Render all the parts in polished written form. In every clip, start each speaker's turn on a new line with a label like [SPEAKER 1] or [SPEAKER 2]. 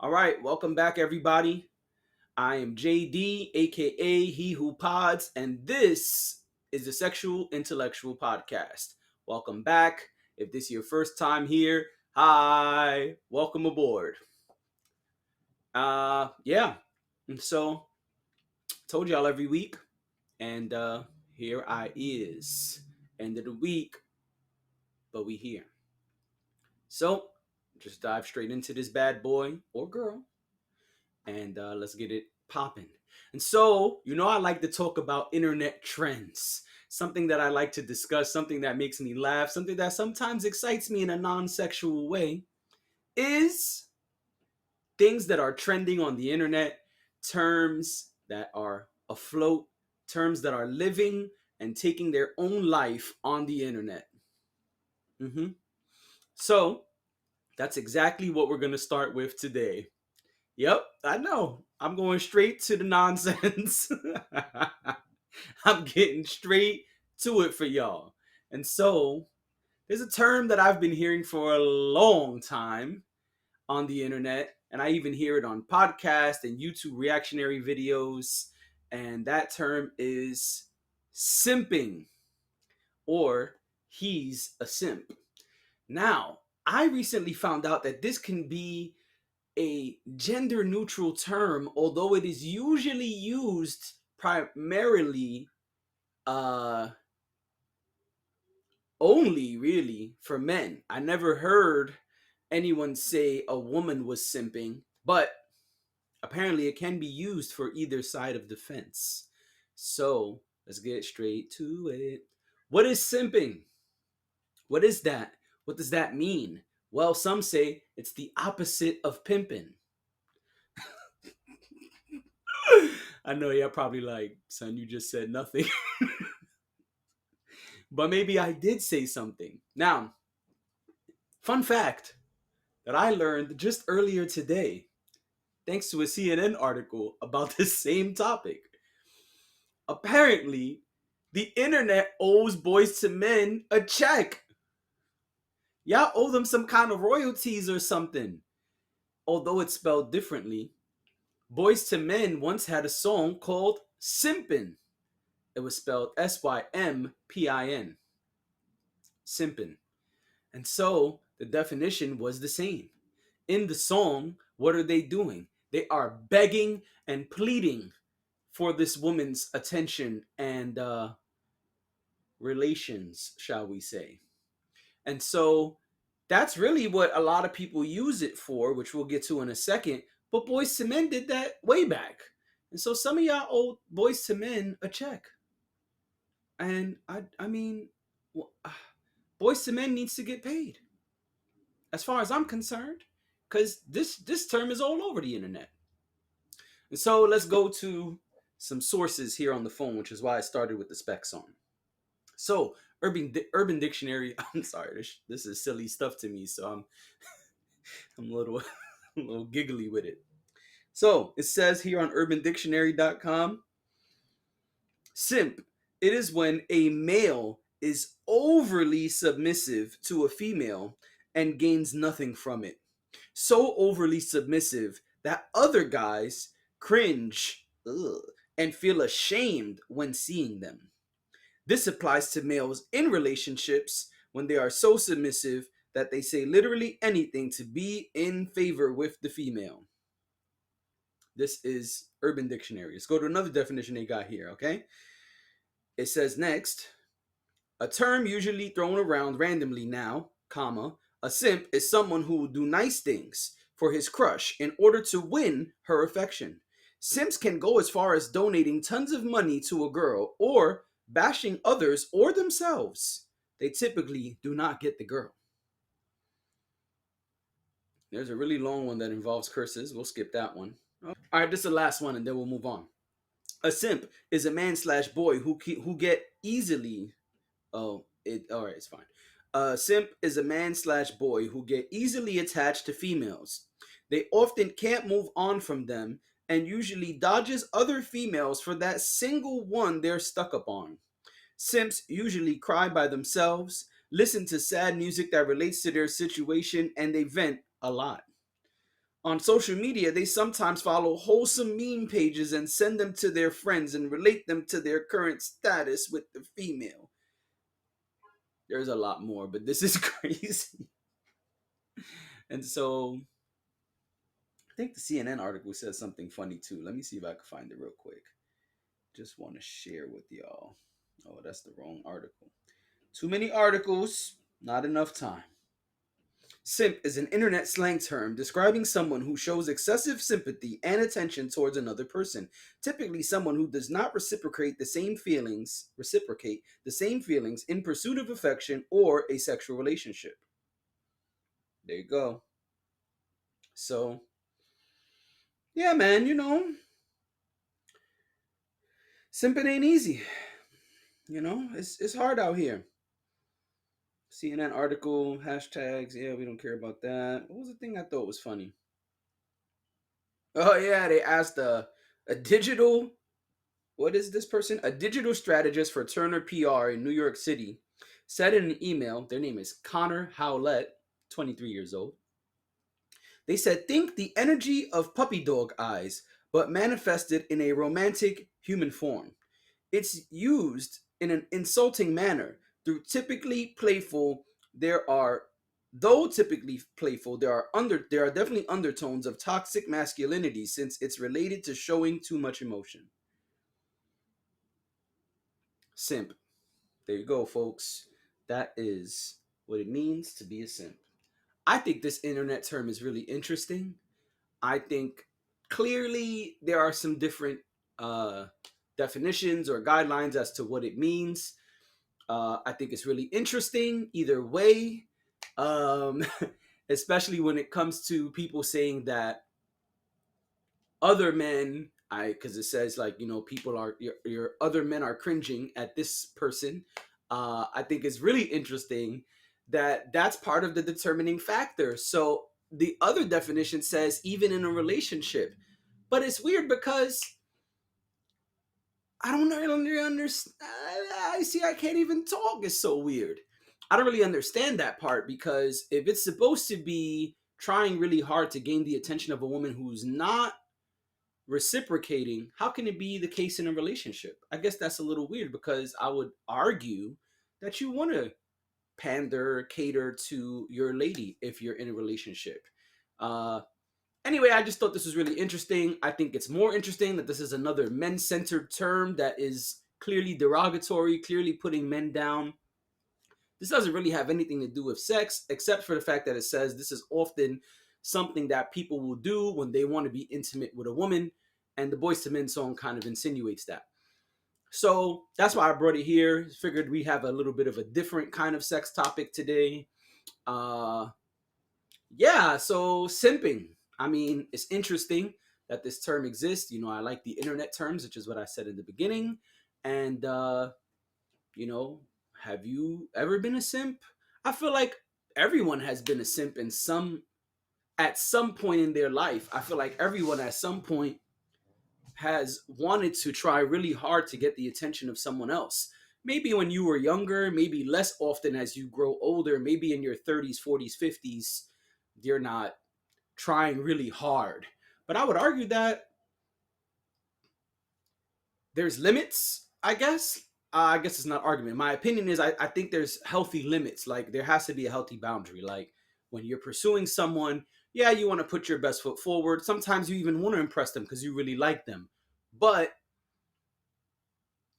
[SPEAKER 1] All right, welcome back, everybody. I am JD, aka He Who Pods, and this is the Sexual Intellectual Podcast. Welcome back. If this is your first time here, hi, welcome aboard. Yeah, and so told y'all every week, and here I is, end of the week, but we here. So just dive straight into this bad boy or girl and let's get it popping. And so, I like to talk about internet trends. Something that I like to discuss, something that makes me laugh, something that sometimes excites me in a non sexual way is things that are trending on the internet, terms that are afloat, terms that are living and taking their own life on the internet. hmm So, that's exactly what we're going to start with today. Yep, I know. I'm going straight to the nonsense. I'm getting straight to it for y'all. And so, there's a term that I've been hearing for a long time on the internet, and I even hear it on podcasts and YouTube reactionary videos, and that term is simping, or he's a simp. Now, I recently found out that this can be a gender neutral term, although it is usually used primarily uh only really for men. I never heard anyone say a woman was simping, but apparently it can be used for either side of the fence. So let's get straight to it. What is simping? What is that? What does that mean? Well, some say it's the opposite of pimping. I know you're probably like, son, you just said nothing. But maybe I did say something. Now, fun fact that I learned just earlier today, thanks to a CNN article about this same topic. Apparently, the internet owes Boys to Men a check. Y'all owe them some kind of royalties or something. Although it's spelled differently, Boys to Men once had a song called Simpin. It was spelled Sympin. Simpin. And so the definition was the same. In the song, what are they doing? They are begging and pleading for this woman's attention and relations, shall we say. And so that's really what a lot of people use it for, which we'll get to in a second. But Boys to Men did that way back. And so some of y'all owe Boys to Men a check. And I mean, Boys to Men needs to get paid, as far as I'm concerned, because this term is all over the internet. And so let's go to some sources here on the phone, which is why I started with the specs on. So Urban Dictionary. I'm sorry, this is silly stuff to me, so I'm a little a little giggly with it. So it says here on UrbanDictionary.com, simp. It is when a male is overly submissive to a female and gains nothing from it. So overly submissive that other guys cringe and feel ashamed when seeing them. This applies to males in relationships when they are so submissive that they say literally anything to be in favor with the female. This is Urban Dictionary. Let's go to another definition they got here, okay? It says next, a term usually thrown around randomly now, comma, a simp is someone who will do nice things for his crush in order to win her affection. Simps can go as far as donating tons of money to a girl or bashing others or themselves. They typically do not get the girl. There's a really long one that involves curses. We'll skip that one. All right, this is the last one and then we'll move on. A simp is a man slash boy who get easily. Oh, it all right. It's fine. A simp is a man slash boy who get easily attached to females. They often can't move on from them and usually dodges other females for that single one they're stuck up on. Simps usually cry by themselves, listen to sad music that relates to their situation, and they vent a lot. On social media, they sometimes follow wholesome meme pages and send them to their friends and relate them to their current status with the female. There's a lot more, but this is crazy. And so I think the CNN article says something funny too. Let me see if I can find it real quick. Just want to share with y'all. Oh, that's the wrong article. Too many articles, not enough time. Simp is an internet slang term describing someone who shows excessive sympathy and attention towards another person, typically someone who does not reciprocate the same feelings in pursuit of affection or a sexual relationship. There you go. So, yeah, man, simping ain't easy. It's hard out here. CNN article, hashtags, yeah, we don't care about that. What was the thing I thought was funny? Oh yeah, they asked a digital what is this person? A digital strategist for Turner PR in New York City said in an email, their name is Connor Howlett, 23 years old. They said, think the energy of puppy dog eyes, but manifested in a romantic human form. It's used in an insulting manner through typically playful. There are, though typically playful, there are definitely undertones of toxic masculinity since it's related to showing too much emotion. Simp. There you go, folks. That is what it means to be a simp. I think this internet term is really interesting. I think clearly there are some different uh, definitions or guidelines as to what it means. I think it's really interesting either way, um, especially when it comes to people saying that other men, I because it says like people are your other men are cringing at this person. I think it's really interesting that that's part of the determining factor. So the other definition says even in a relationship, but it's weird because I don't really understand. I see. I can't even talk. It's so weird. I don't really understand that part because if it's supposed to be trying really hard to gain the attention of a woman who's not reciprocating, how can it be the case in a relationship? I guess that's a little weird because I would argue that you want to pander, cater to your lady if you're in a relationship. Uh, Anyway, I just thought this was really interesting. I think it's more interesting that this is another men centered term that is clearly derogatory, clearly putting men down. This doesn't really have anything to do with sex, except for the fact that it says this is often something that people will do when they want to be intimate with a woman, and the Boys to Men song kind of insinuates that. So that's why I brought it here. Figured we have a little bit of a different kind of sex topic today. Uh, yeah, so simping. I mean, it's interesting that this term exists. I like the internet terms, which is what I said in the beginning. And you know, have you ever been a simp? I feel like everyone has been a simp in some at some point in their life. I feel like everyone at some point has wanted to try really hard to get the attention of someone else. Maybe when you were younger, maybe less often as you grow older, maybe in your 30s, 40s, 50s, you're not trying really hard. But I would argue that there's limits, I guess. I guess it's not argument. My opinion is I think there's healthy limits. Like there has to be a healthy boundary. Like when you're pursuing someone, yeah, you want to put your best foot forward. Sometimes you even want to impress them because you really like them. But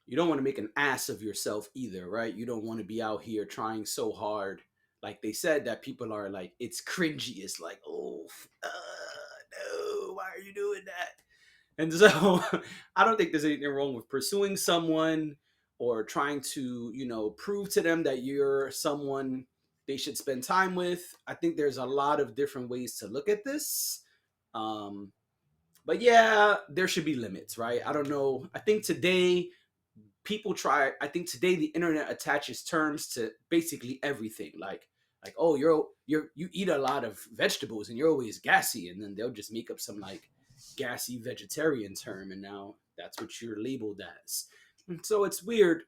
[SPEAKER 1] you don't want to make an ass of yourself either, right? You don't want to be out here trying so hard. Like they said that people are like, it's cringy. It's like, oh, no, why are you doing that? And so I don't think there's anything wrong with pursuing someone or trying to, prove to them that you're someone they should spend time with. I think there's a lot of different ways to look at this. Um, but yeah, there should be limits, right? I don't know. I think today the internet attaches terms to basically everything. Like, oh, you eat a lot of vegetables and you're always gassy, and then they'll just make up some like gassy vegetarian term, and now that's what you're labeled as. And so it's weird.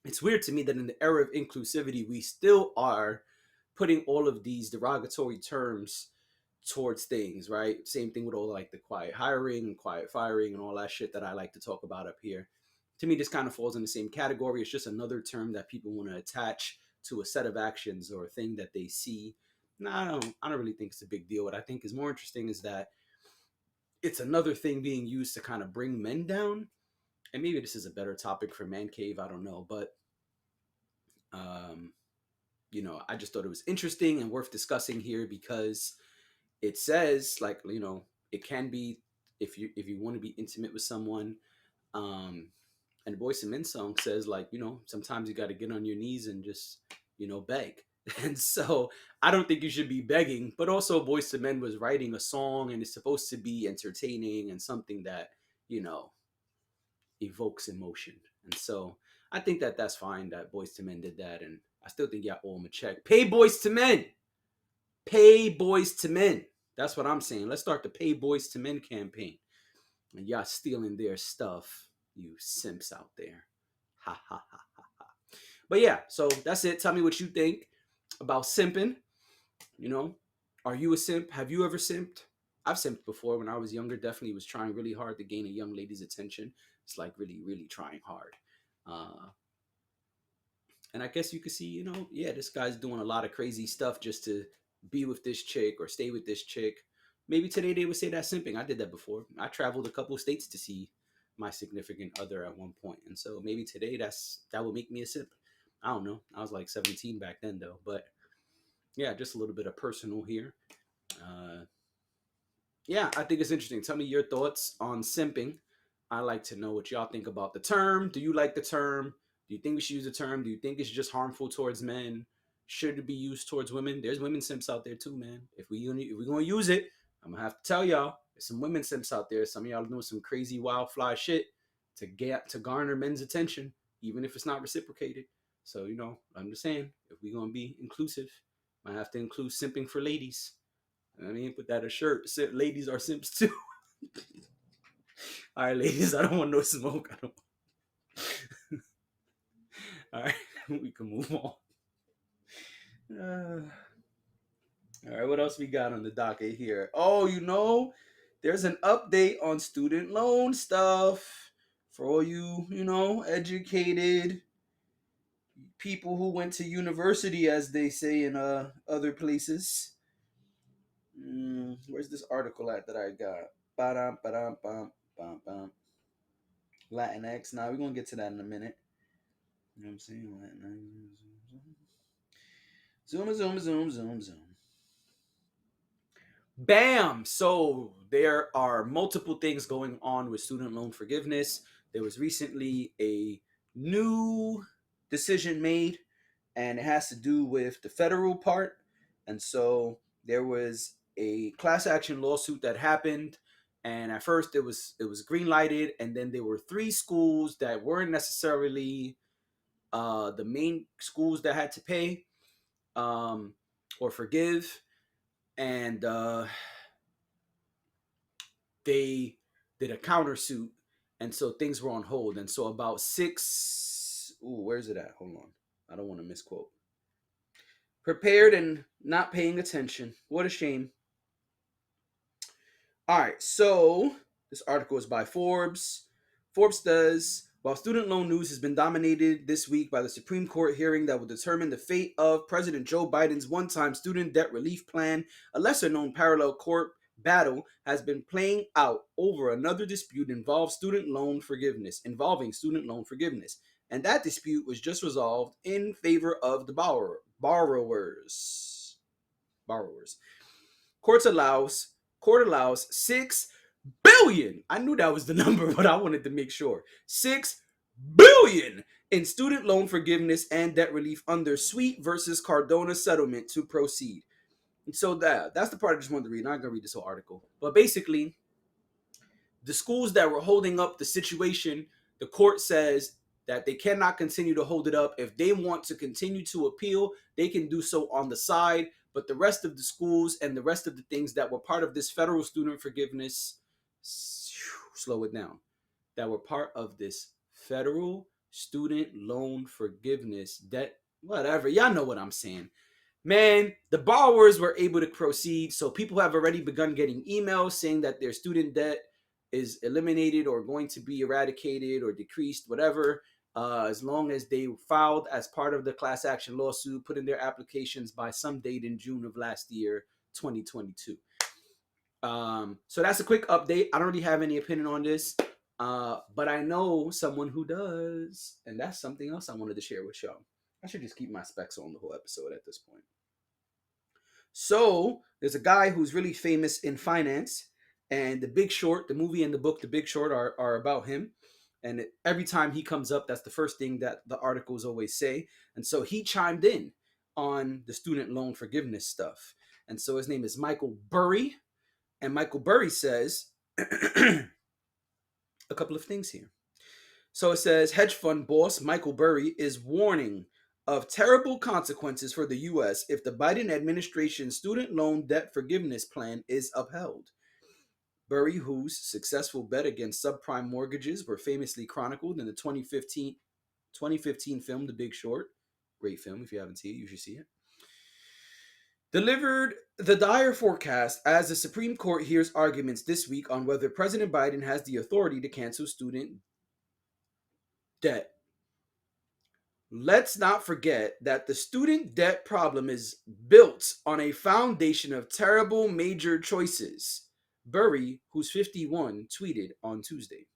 [SPEAKER 1] It's weird to me that in the era of inclusivity, we still are putting all of these derogatory terms towards things, right? Same thing with all like the quiet hiring and quiet firing and all that shit that I like to talk about up here. To me, this kind of falls in the same category. It's just another term that people want to attach to a set of actions or a thing that they see. No, I don't really think it's a big deal. What I think is more interesting is that it's another thing being used to kind of bring men down. And maybe this is a better topic for Man Cave. I don't know, but um, I just thought it was interesting and worth discussing here because it says like it can be if you want to be intimate with someone, um and the Boyz II Men song says like sometimes you got to get on your knees and just beg. And so I don't think you should be begging, but also Boyz II Men was writing a song and it's supposed to be entertaining and something that you know evokes emotion. And so I think that that's fine that Boyz II Men did that, and I still think y'all owe them a check. Pay Boyz II Men. Pay Boyz II Men. That's what I'm saying. Let's start the Pay Boyz II Men campaign. And y'all stealing their stuff, you simps out there. Ha ha ha ha ha. But yeah, so that's it. Tell me what you think about simping. You know, are you a simp? Have you ever simped? I've simped before when I was younger. Definitely was trying really hard to gain a young lady's attention. It's like really, really trying hard. Uh, and I guess you could see, yeah, this guy's doing a lot of crazy stuff just to be with this chick or stay with this chick. Maybe today they would say that's simping. I did that before. I traveled a couple of states to see my significant other at one point, and so maybe today that would make me a simp. I don't know. I was like 17 back then though, but yeah, just a little bit of personal here. Uh, yeah, I think it's interesting. Tell me your thoughts on simping. I like to know what y'all think about the term. Do you like the term? Do you think we should use the term? Do you think it's just harmful towards men? Should it be used towards women? There's women simps out there too, man. If we're gonna use it, I'm gonna have to tell y'all. There's some women simps out there. Some of y'all doing some crazy wild fly shit to garner men's attention, even if it's not reciprocated. So I'm just saying, if we're gonna be inclusive, I have to include simping for ladies. I mean, put that a shirt. Ladies are simps too. All right, ladies, I don't want no smoke. I don't. All right, we can move on. All right, what else we got on the docket here? Oh, there's an update on student loan stuff for all you, educated people who went to university, as they say in other places. Where's this article at that I got? Ba-dum, ba-dum, bum, bum, bum. Latinx. Now we're gonna get to that in a minute. You know what I'm saying? Zoom, zoom, zoom, zoom, zoom. Bam! So there are multiple things going on with student loan forgiveness. There was recently a new decision made, and it has to do with the federal part. And so there was a class action lawsuit that happened, and at first it was green lighted, and then there were three schools that weren't necessarily the main schools that had to pay or forgive, and they did a countersuit, and so things were on hold. And so about six, ooh, where's it at? Hold on, I don't want to misquote. Prepared and not paying attention. What a shame. All right, so this article is by Forbes. Forbes does, while student loan news has been dominated this week by the Supreme Court hearing that will determine the fate of President Joe Biden's one-time student debt relief plan, a lesser-known parallel court battle has been playing out over another dispute involving student loan forgiveness. And that dispute was just resolved in favor of the borrowers. Court allows Court allows 6 billion. I knew that was the number, but I wanted to make sure. 6 billion in student loan forgiveness and debt relief under Sweet versus Cardona settlement to proceed. And so that's the part I just wanted to read. I'm not gonna read this whole article, but basically, the schools that were holding up the situation, the court says that they cannot continue to hold it up. If they want to continue to appeal, they can do so on the side. But the rest of the schools and the rest of the things that were part of this federal student forgiveness, slow it down, that were part of this federal student loan forgiveness, debt, whatever. Y'all know what I'm saying. Man, the borrowers were able to proceed. So people have already begun getting emails saying that their student debt is eliminated or going to be eradicated or decreased, whatever, as long as they filed as part of the class action lawsuit, put in their applications by some date in June of last year, 2022. So that's a quick update. I don't really have any opinion on this, but I know someone who does, and that's something else I wanted to share with y'all. I should just keep my specs on the whole episode at this point. So there's a guy who's really famous in finance, and The Big Short, the movie and the book The Big Short are about him. And every time he comes up, that's the first thing that the articles always say. And so he chimed in on the student loan forgiveness stuff. And so his name is Michael Burry. And Michael Burry says a couple of things here. So it says hedge fund boss Michael Burry is warning of terrible consequences for the U.S. if the Biden administration's student loan debt forgiveness plan is upheld. Burry, whose successful bet against subprime mortgages were famously chronicled in the 2015 film The Big Short, great film. If you haven't seen it, you should see it, delivered the dire forecast as the Supreme Court hears arguments this week on whether President Biden has the authority to cancel student debt. Let's not forget that the student debt problem is built on a foundation of terrible major choices. Burry, who's 51, tweeted on Tuesday.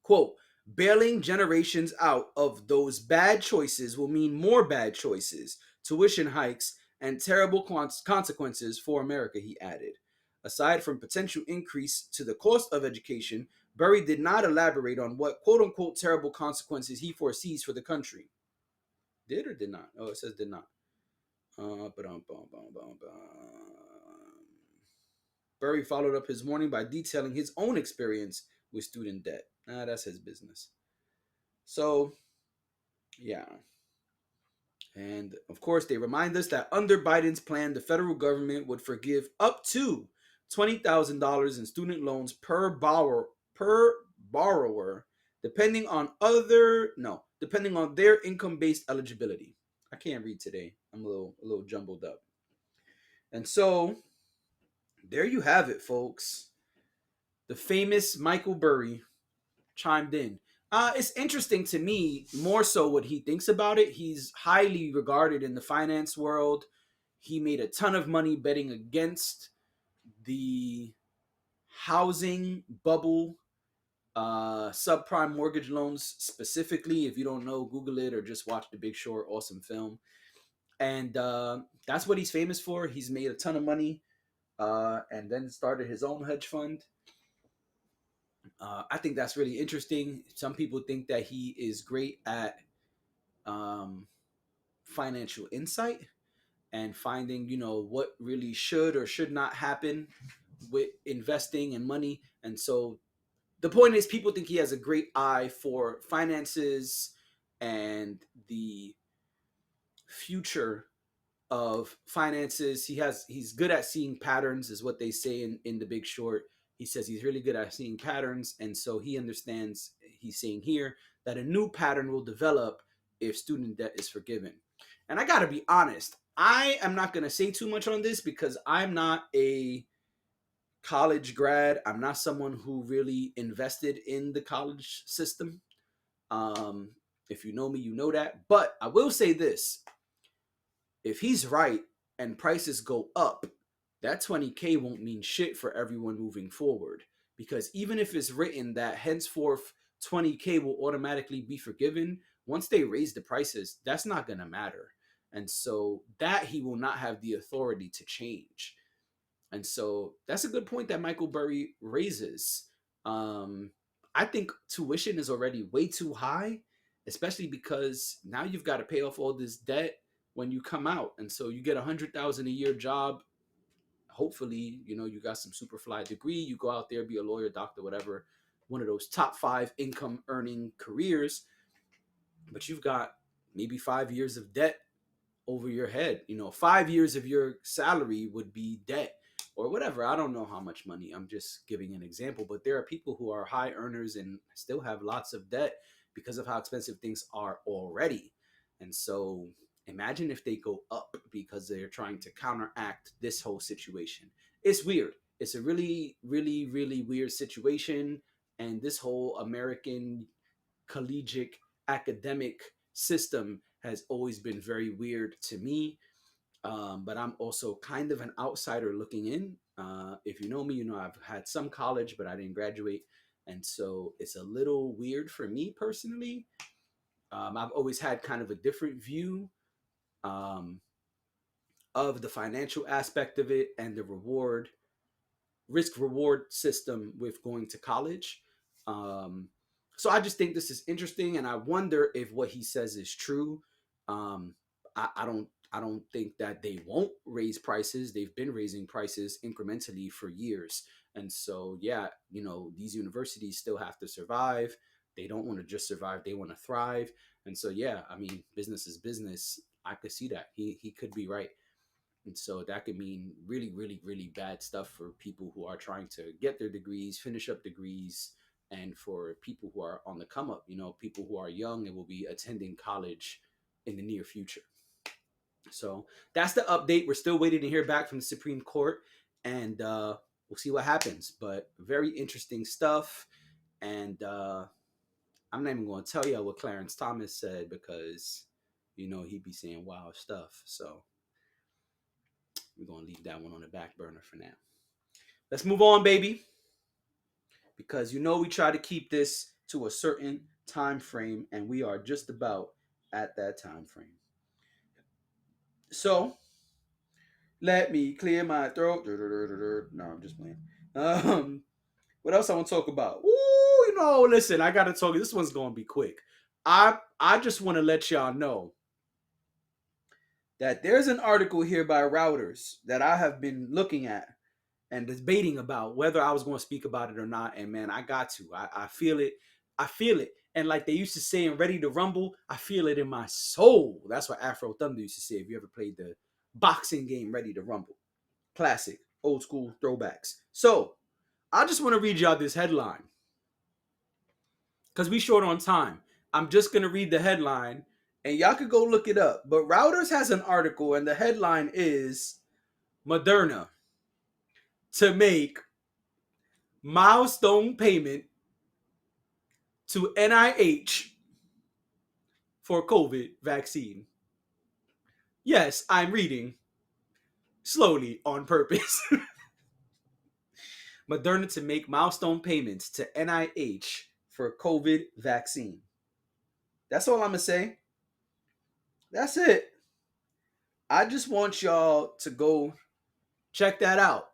[SPEAKER 1] Quote, bailing generations out of those bad choices will mean more bad choices, tuition hikes, and terrible consequences for America, he added. Aside from potential increase to the cost of education, Burry did not elaborate on what quote unquote terrible consequences he foresees for the country. Did or did not? Oh, it says did not. Burry followed up his warning by detailing his own experience with student debt. That's his business. So, yeah. And of course, they remind us that under Biden's plan, the federal government would forgive up to $20,000 in student loans per borrower, depending on their income-based eligibility. I can't read today. I'm a little jumbled up. And so there you have it, folks. The famous Michael Burry chimed in. It's interesting to me more so what he thinks about it. He's highly regarded in the finance world. He made a ton of money betting against the housing bubble, subprime mortgage loans specifically. If you don't know, Google it or just watch The Big Short. Awesome film. And that's what he's famous for. He's made a ton of money and then started his own hedge fund. I think that's really interesting. Some people think that he is great at um, financial insight and finding, what really should or should not happen with investing and money. And so the point is, people think he has a great eye for finances and the future of finances. He's good at seeing patterns, is what they say in The Big Short. He says he's really good at seeing patterns, and so he understands, he's saying here, that a new pattern will develop if student debt is forgiven. And I gotta be honest, I am not gonna say too much on this because I'm not a college grad. I'm not someone who really invested in the college system. Um, if you know me, you know that. But I will say this: if he's right and prices go up, that 20K won't mean shit for everyone moving forward. Because even if it's written that henceforth 20K will automatically be forgiven, once they raise the prices, that's not going to matter. And so that he will not have the authority to change. And so that's a good point that Michael Burry raises. Um, I think tuition is already way too high, especially because now you've got to pay off all this debt when you come out. And so you get $100,000 a year job. Hopefully, you got some super fly degree. You go out there, be a lawyer, doctor, whatever, one of those top 5 income earning careers. But you've got maybe 5 years of debt over your head. 5 years of your salary would be debt or whatever. I don't know how much money. I'm just giving an example. But there are people who are high earners and still have lots of debt because of how expensive things are already. And so Imagine if they go up because they're trying to counteract this whole situation. It's weird. It's a really, really, really weird situation. And this whole American collegiate academic system has always been very weird to me. But I'm also kind of an outsider looking in. If you know me, you know I've had some college, but I didn't graduate. And so it's a little weird for me personally. I've always had kind of a different view um, of the financial aspect of it and the risk reward system with going to college. Um, so I just think this is interesting, and I wonder if what he says is true. Um, I don't think that they won't raise prices. They've been raising prices incrementally for years, and so yeah, these universities still have to survive. They don't want to just survive; they want to thrive. And so yeah, I mean, business is business. I could see that he could be right. And so that could mean really, really, really bad stuff for people who are trying to get their degrees, finish up degrees, and for people who are on the come up, people who are young and will be attending college in the near future. So that's the update. We're still waiting to hear back from the Supreme Court, and we'll see what happens. But very interesting stuff. And I'm not even going to tell you what Clarence Thomas said because, he'd be saying wild stuff. So we're going to leave that one on the back burner for now. Let's move on, baby, because we try to keep this to a certain time frame, and we are just about at that time frame. So let me clear my throat. No, I'm just playing. What else I want to talk about? Ooh, listen, I gotta talk. This one's gonna be quick. I just want to let y'all know that there's an article here by Routers that I have been looking at and debating about whether I was going to speak about it or not. And man, I got to. I feel it. I feel it. And like they used to say in Ready to Rumble, I feel it in my soul. That's what Afro Thunder used to say. If you ever played the boxing game Ready to Rumble, classic, old school throwbacks. So I just want to read y'all this headline because we short on time. I'm just going to read the headline and y'all could go look it up. But Routers has an article and the headline is Moderna to make milestone payment to NIH for COVID vaccine. Yes, I'm reading slowly on purpose. Moderna to make milestone payments to NIH for COVID vaccine. That's all I'm going to say. That's it. I just want y'all to go check that out.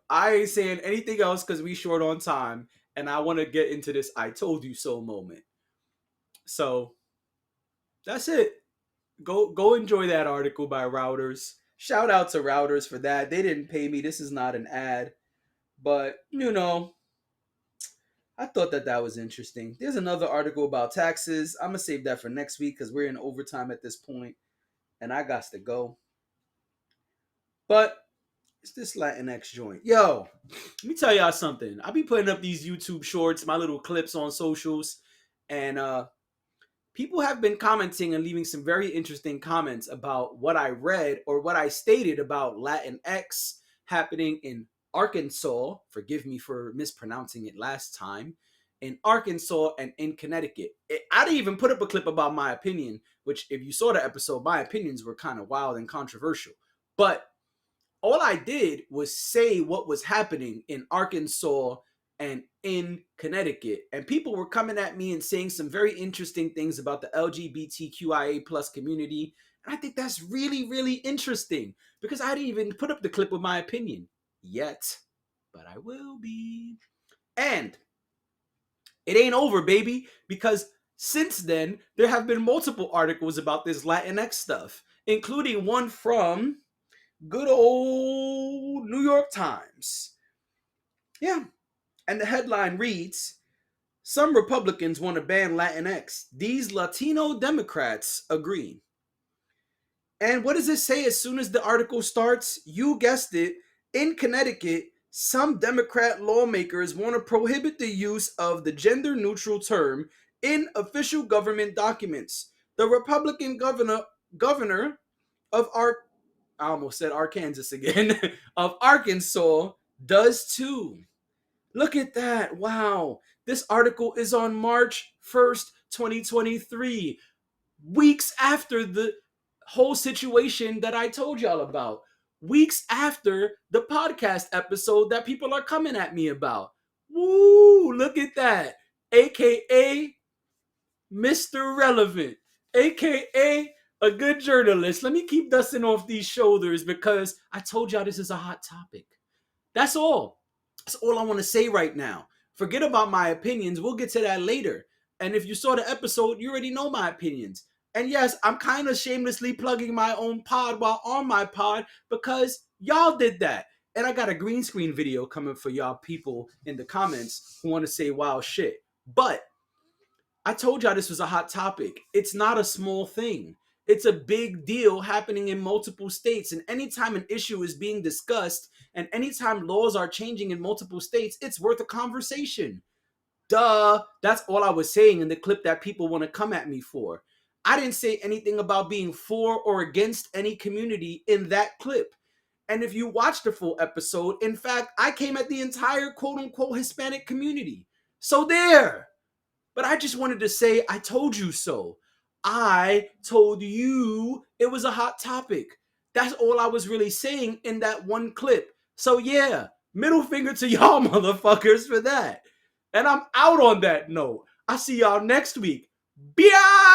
[SPEAKER 1] I ain't saying anything else because we short on time and I want to get into this I told you so moment. So that's it. Go enjoy that article by Routers. Shout out to Routers for that. They didn't pay me. This is not an ad, but I thought that was interesting. There's another article about taxes. I'm gonna save that for next week because we're in overtime at this point, and I got to go. But it's this Latinx joint. Yo, let me tell y'all something. I be putting up these YouTube shorts, my little clips on socials, and people have been commenting and leaving some very interesting comments about what I read or what I stated about Latinx happening in Arkansas. Forgive me for mispronouncing it last time. In Arkansas and in Connecticut. I didn't even put up a clip about my opinion, which if you saw the episode, my opinions were kind of wild and controversial. But all I did was say what was happening in Arkansas and in Connecticut. And people were coming at me and saying some very interesting things about the LGBTQIA plus community. And I think that's really, really interesting because I didn't even put up the clip with my opinion yet, but I will be. And it ain't over, baby, because since then, there have been multiple articles about this Latinx stuff, including one from good old New York Times. Yeah. And the headline reads, some Republicans want to ban Latinx. These Latino Democrats agree. And what does it say as soon as the article starts? You guessed it. In Connecticut, some Democrat lawmakers want to prohibit the use of the gender-neutral term in official government documents. The Republican governor governor of I almost said Arkansas again, of Arkansas does too. Look at that. Wow. This article is on March 1st, 2023, weeks after the whole situation that I told y'all about, weeks after the podcast episode that people are coming at me about. Woo, look at that. AKA Mr. Relevant, aka a good journalist. Let me keep dusting off these shoulders because I told y'all this is a hot topic. That's all. That's all I want to say right now. Forget about my opinions. We'll get to that later. And if you saw the episode, you already know my opinions. And yes, I'm kind of shamelessly plugging my own pod while on my pod because y'all did that. And I got a green screen video coming for y'all people in the comments who want to say wild shit. But I told y'all this was a hot topic. It's not a small thing. It's a big deal happening in multiple states. And anytime an issue is being discussed and anytime laws are changing in multiple states, it's worth a conversation. Duh. That's all I was saying in the clip that people want to come at me for. I didn't say anything about being for or against any community in that clip. And if you watch the full episode, in fact, I came at the entire quote unquote Hispanic community. So there. But I just wanted to say, I told you so. I told you it was a hot topic. That's all I was really saying in that one clip. So yeah, middle finger to y'all motherfuckers for that. And I'm out on that note. I'll see y'all next week. Biatch!